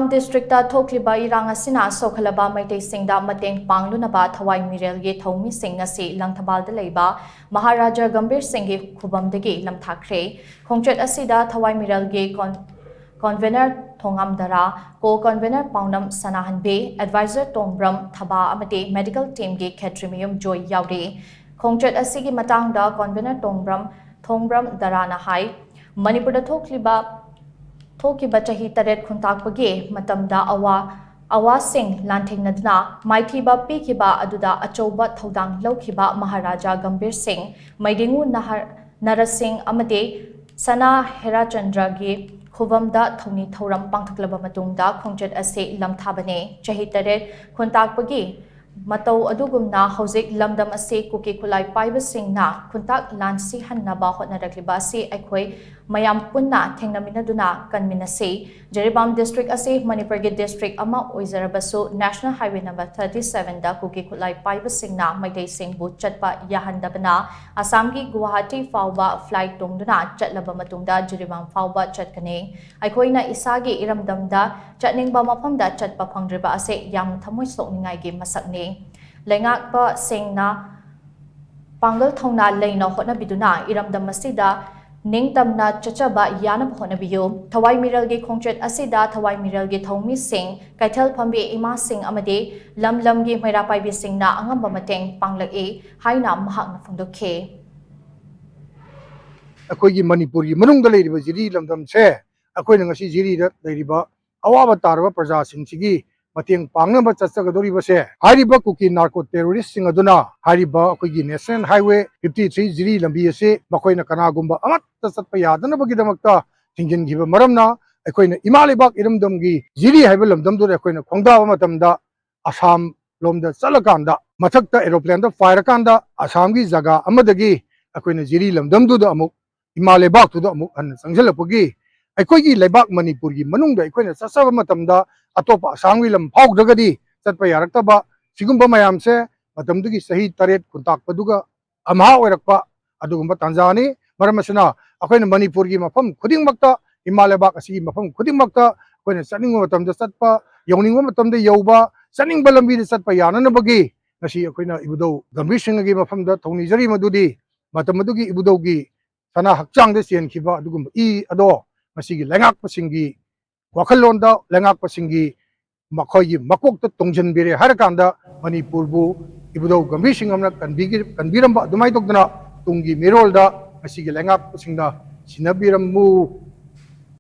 JIRIBAM district ta THOKLIBA IRANG ASINA SHOK-HALLABA MEITEI SINGda METENG PANGLUNABA Thawai Meerel ye Thoumee Shing Ngasi LANGTHABAL da LEIBA Maharaja Gambhir Singh ge Khuvam Dagi Lamthakhre khongchet asida Thawai Meerel ge convener Thongamdara co-convener Paunam Sanahanbe advisor Tombram Thaba amate medical team ge Khetrimium Joy Yaude khongchet asigi matangda convener Tombram Darana hai Manipur da THOKLIBA chahi taret khuntakpagi matamda awasing lanthengnadna maithiba pikiba aduda achoba thodang lokhiba Maharaja Gambhir Singh Maidingu Narasing amate Sana Herachandra gi Khuvamda Thoni Thoram pangthaklaba matungda khongchet ase lamthabane chahi taret khuntakpagi Matau adugumna hauzik lamdam ase kuki kulai paiba singna khuntak lansi hannaba hotnarakliba ase aikhoi mayam punna thengnaminaduna kanminase JIRIBAM district ase Manipur ge district ama oizarabasu National Highway number 37 da kuki kulai paiba singna MEITEI singbu chatpa yahandabana Assam gi Guwahati fawba flight tongduna chatlaba matungda JIRIBAM fawba chatkane aikhoina isagi iramdamda chatningba mafamda chatpa phangriba ase yam thamoi sokningai ge masakne Lengakpa Singna Pangal Thongna Leina Hotnabiduna Iramdam Masida Ningtamna Chachaba Yana Honabiyo Thawai Meerel ge khongchet asida Thawai Meerel ge Thoumee Shing Kaithal Phambe Ima Singh amade Lam ge Mairapai bi Singna angamba mateng panglak haina mahakna phongdokhe Akoigi Manipuri manungda leiriba jiri lamdam se akoina ngasi jiri da leiriba awaba tarba praja singchigi mateng pangnaba chachagadoriba se hariba kuki narco terrorist sing aduna hariba akoigi National Highway 53 jiri lambi ase makoina kanagumba amat chatpa yadana bagidamakta thingin giba maramna akoina imalibak iramdamgi jiri haiba lamdam do akoina khongdaba matamda Assam lomda chalakanda mathakta aeroplane da fire kanda Assam gi jaga amadagi akoina jiri lamdam do amuk imalibak to amuk an sangjalapagi aikoigi leibak Manipur gi manungda aikoina chasaba matamda atopa Assam lam phawdagadi chatpa yaraktaba sigumba mayamse matamdugi sahi taret kuntakpaduga amha oirakpa adugumba tanjani maramasina akoina Manipur gi mafam khudingmakta imalibak asigi mafam khudingmakta akoina chaningba matamda chatpa yawningba matamda yauba chaningba lambi chatpa yananabagi ngasi akoina ibudau Gambhir Singh gi mafamda thonijari madudi matamadugi ibudaugi sana hakchangda chenkhiba adugumba ado masigi lengakpasingi wakhallonda lengakpasingi makhoi makokta tongjanbire harakanda Manipurbu ibudau Gambhir Singh amna kanbiramba adumai tokdana tungi mirolda masigi lengakpasingna sinabiramu